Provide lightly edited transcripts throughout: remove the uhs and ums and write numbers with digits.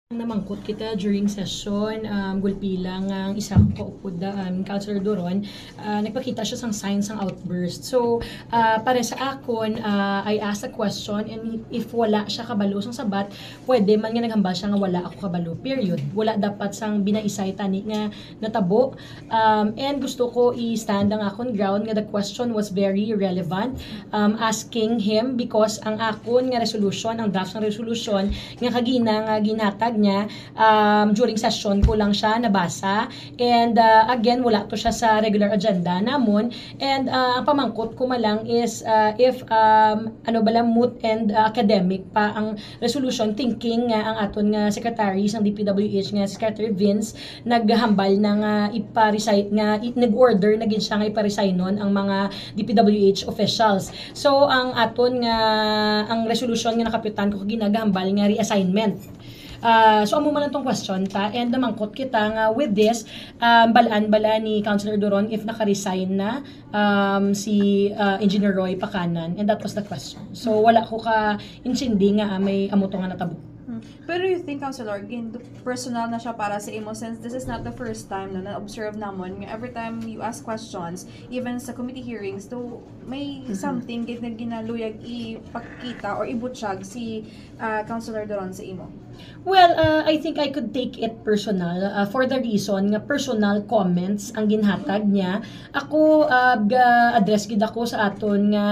Namangkot kita during session, gulpilang ang isa ko kaupod Councilor Doron, nagpakita siya sang signs ng outburst. So, para sa akon, I asked a question, and if wala siya kabalo sang sabat, pwede man nga naghambal siya nga wala ako kabalo, period. Wala dapat sang binaisay tani nga natabo. And gusto ko i-stand ang akon ground nga the question was very relevant, asking him because ang akon nga resolution, ang draft ng resolution nga kagina nga ginatag niya, during session ko lang siya nabasa, and again wala to siya sa regular agenda namon, and ang pamangkot ko malang is if moot and academic pa ang resolution, thinking nga ang aton nga secretary sang DPWH nga Secretary Vince naghambal na ipa-resign nga nag-order na gid siya nga ipa-resignon ang mga DPWH officials. So ang aton nga ang resolution nga nakapitan ko ginagahambal nga reassignment. So amo man tong question ta, and namangkot kita nga with this, balaan bala ni Councilor Doron if naka-resign na si Engineer Roy Pacanan, and that was the question. So wala ko ka insindi nga may amo to nga natabo. Pero you think, Councilor, personal na siya para sa imo, since this is not the first time na-observe namon nga every time you ask questions, even sa committee hearings, though may something na ginaluyag ipakita or ibutsyag si Councilor Doron sa imo? Well, I think I could take it personal for the reason nga personal comments ang ginhatag niya. Ako address gid ako sa aton nga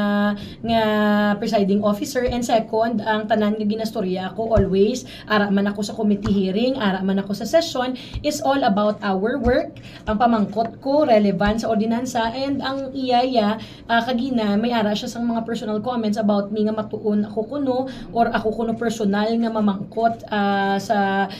presiding officer, and second ang tanan nga ginastorya ko always, ara man ako sa committee hearing, ara man ako sa session, is all about our work. Ang pamangkot ko relevant sa ordinansa, and ang iyaya kagina may ara siya sang mga personal comments about me nga matuon ako kuno or ako kuno personal nga mamangkot sa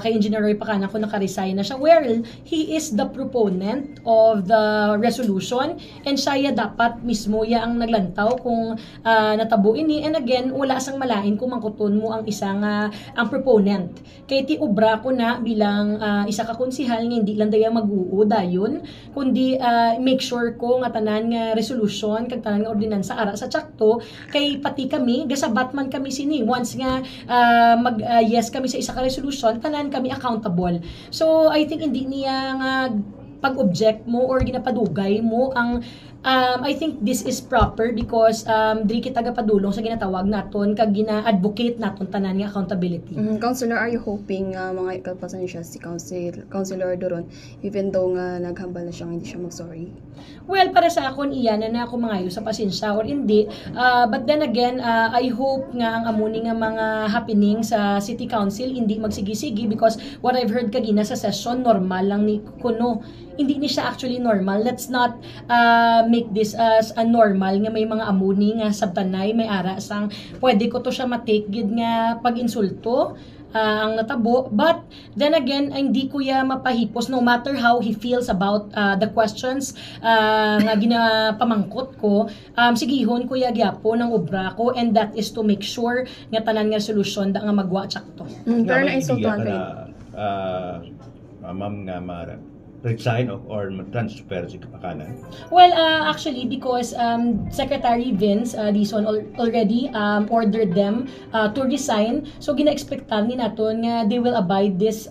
kay Engineer Roy Pacanan ko naka-resign na siya. Well, he is the proponent of the resolution, and siya dapat mismo ya ang naglantaw kung natabo ini, and again wala sang malain kung mangkuton mo ang isang ang proponent. Kay ti obra ko na bilang isa ka konsihal nga hindi lang daya mag-uo dayon, kundi make sure ko nga tanan nga resolution kag tanan nga ordinansa ara sa tsakto, kay pati kami gasabat man kami sini once nga yes kami sa isa ka resolution, tanan kami accountable. So I think hindi niya nga pag-object mo or ginapadugay mo ang I think this is proper because diri kita gapadulong sa ginatawag naton kag gina-advocate naton tanan nga accountability. Councilor, are you hoping mga ikalpasan siya si Councilor Doron even though nga naghambal na siya hindi siya mag-sorry? Well, para sa akon iyan na ako mangayo sa pasensya or hindi, but then again I hope nga ang amuni nga mga happening sa City Council hindi magsigi-sigi, because what I've heard kagina sa session normal lang ni kuno, hindi ni siya actually normal. Let's not make this as a normal nga may mga amuni nga sabtanay may ara sang pwede ko to siya matake gid nga pag-insulto ang natabo. But then again, hindi ko ya mapahipos no matter how he feels about the questions nga ginapamangkot ko, sigihon ko ya gyapon ng obra ko, and that is to make sure nga tanan nga solution da nga magwa tsakto. Pero na-insultuhan kayo? Ma'am nga resign or transfer si Pacanan? Well, actually, because Secretary Vince Dizon already ordered them to resign, so gina-expectan ni naton nga they will abide this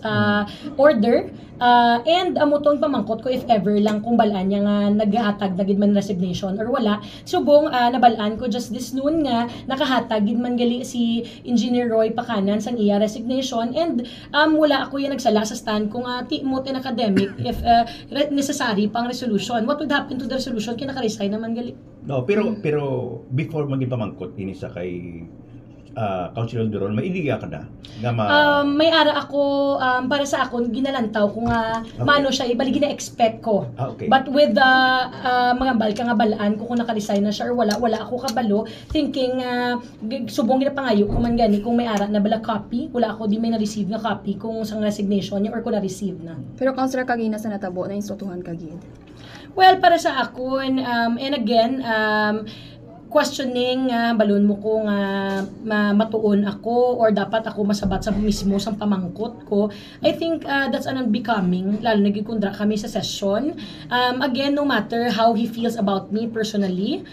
order. And amutong pamangkot ko if ever lang kung balaan niya nga naghatag na gid man resignation or wala. Subong nabalaan ko just this noon nga nakahatag gid man gali si Engineer Roy Pacanan sang iya resignation, and wala ako yung nagsala sa stand ko nga timot in academic if necessary pang resolution. What would happen to the resolution kaya naka-resign naman gali? No, pero before maging pamangkot ini sa kay Councilor Doron, may iliga ka na nga may ara ako para sa akon ginalantaw ko nga mano siya ibalik gina-expect ko. Okay. But with the mga balka nga balaan ko kung naka-resign na siya or wala ako kabalo, thinking subong ginapangayo ko man gani kung may ara na bala copy, wala ako di may na-receive na copy kung sang resignation niya or kung na-receive na. Pero Councilor, kagina sa natabo na insultuhan kagid? Well, para sa akon and again questioning balon mo ko nga matuon ako or dapat ako masabat sa mismo sang pamangkot ko, I think that's an unbecoming, lalo nagikundra kami sa session. Again, no matter how he feels about me personally,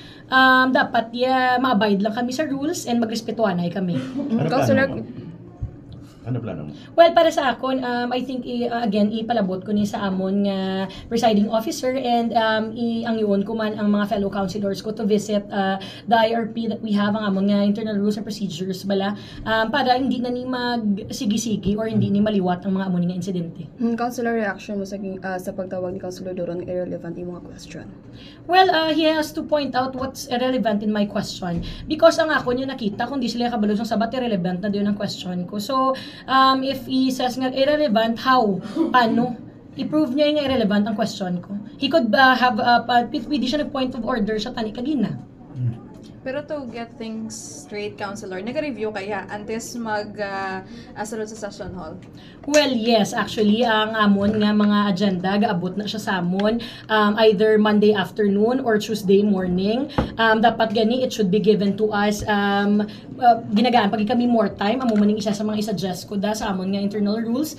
dapat ma-abide lang kami sa rules and magrespetuhanay kami. Ano plano mo? Well, para sa akon, I think, again, ipalabot ko ni sa amon nga presiding officer and ang yun ko man ang mga fellow councilors ko to visit the IRP that we have, ang amon nga internal rules and procedures bala, para hindi na ni magsigi-sigi or hindi ni maliwat ang mga amon nga insidente. Councilor, reaction mo sa pagtawag ni Councilor Duron irrelevant yung mga question? Well, he has to point out what's irrelevant in my question. Because ang ako niya nakita, kung di sila kabalo sa sabat, irrelevant na doon ang question ko. So, if he says nga irrelevant, how? Paano? I-prove niya yung irrelevant ang question ko. He could have, pwede siya nag-point of order sa tani kagina. Pero to get things straight, Councilor, nag-review kaya antes sunod sa session hall? Well, yes, actually, ang amon nga mga agenda, gaabot na siya sa amon, either Monday afternoon or Tuesday morning. Dapat gani, it should be given to us, ginagaan, pag kami more time, amo maning isa sa mga isuggest ko da sa amon nga internal rules,